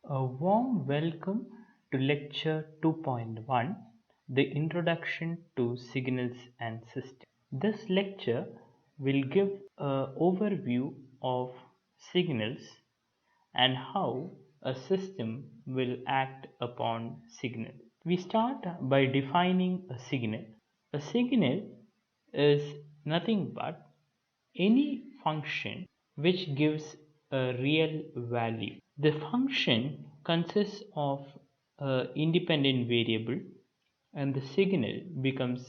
A warm welcome to Lecture 2.1, the Introduction to Signals and Systems. This lecture will give an overview of signals and how a system will act upon signal. We start by defining a signal. A signal is nothing but any function which gives a real value. The function consists of an independent variable and the signal becomes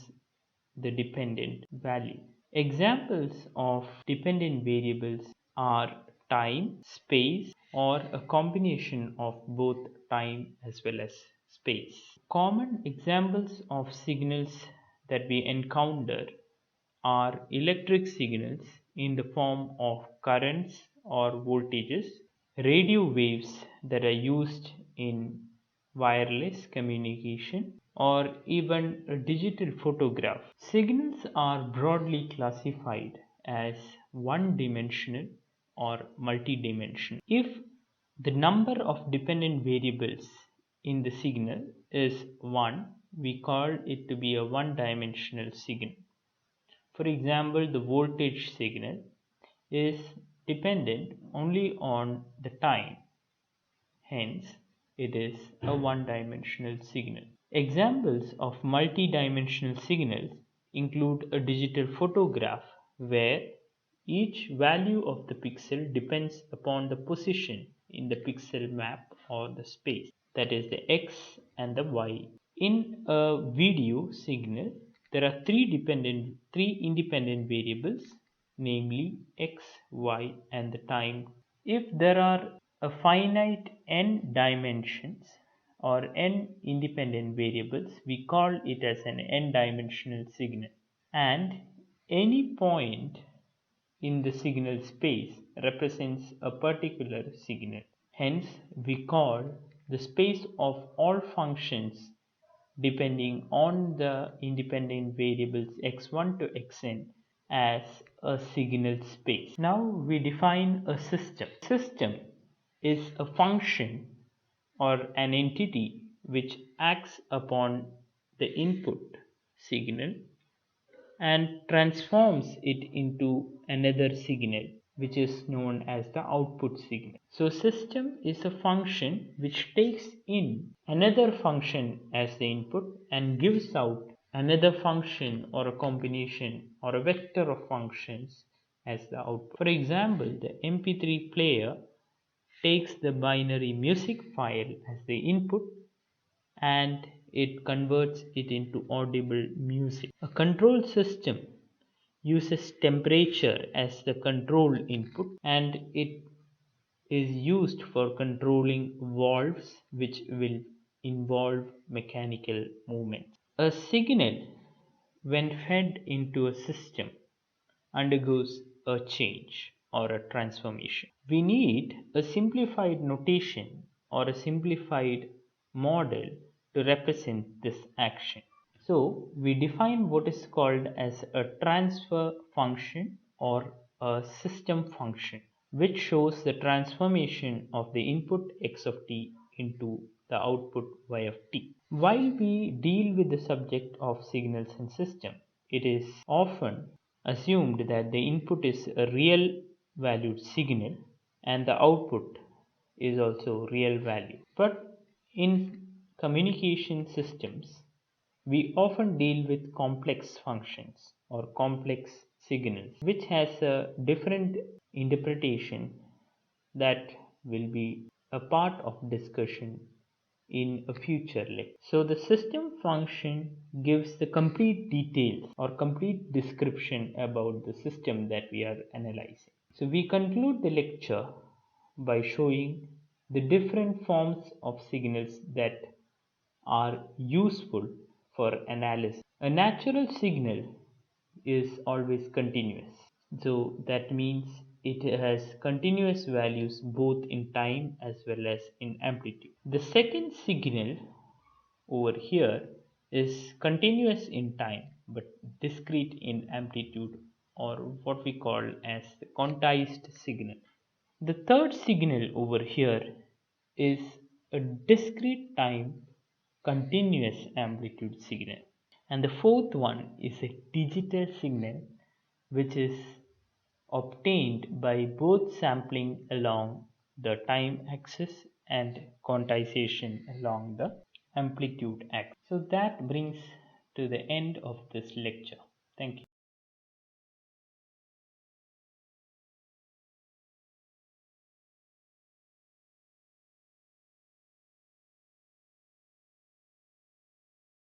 the dependent value. Examples of dependent variables are time, space, or a combination of both time as well as space. Common examples of signals that we encounter are electric signals in the form of currents or voltages, radio waves that are used in wireless communication, or even a digital photograph. Signals are broadly classified as one-dimensional or multidimensional. If the number of dependent variables in the signal is 1, we call it to be a one-dimensional signal. For example, the voltage signal is dependent only on the time, hence it is a one-dimensional signal. Examples of multi-dimensional signals include a digital photograph where each value of the pixel depends upon the position in the pixel map or the space, that is the X and the Y. In a video signal, there are three independent variables, namely X, Y, and the time. If there are a finite n dimensions or n independent variables, we call it as an n-dimensional signal. And any point in the signal space represents a particular signal. Hence, we call the space of all functions depending on the independent variables x1 to xn as a signal space. Now we define a system. System is a function or an entity which acts upon the input signal and transforms it into another signal which is known as the output signal. So system is a function which takes in another function as the input and gives out another function or a combination or a vector of functions as the output. For example, the MP3 player takes the binary music file as the input and it converts it into audible music. A control system uses temperature as the control input and it is used for controlling valves which will involve mechanical movements. A signal, when fed into a system, undergoes a change or a transformation. We need a simplified notation or a simplified model to represent this action. So we define what is called as a transfer function or a system function, which shows the transformation of the input x of t into the output y of t. While we deal with the subject of signals and system, it is often assumed that the input is a real valued signal and the output is also real value. But in communication systems, we often deal with complex functions or complex signals, which has a different interpretation that will be a part of discussion in a future lecture. So the system function gives the complete details or complete description about the system that we are analyzing. So we conclude the lecture by showing the different forms of signals that are useful for analysis. A natural signal is always continuous. So that means it has continuous values both in time as well as in amplitude. The second signal over here is continuous in time but discrete in amplitude, or what we call as the quantized signal. The third signal over here is a discrete time continuous amplitude signal. And the fourth one is a digital signal which is obtained by both sampling along the time axis and quantization along the amplitude axis. So that brings to the end of this lecture. Thank you.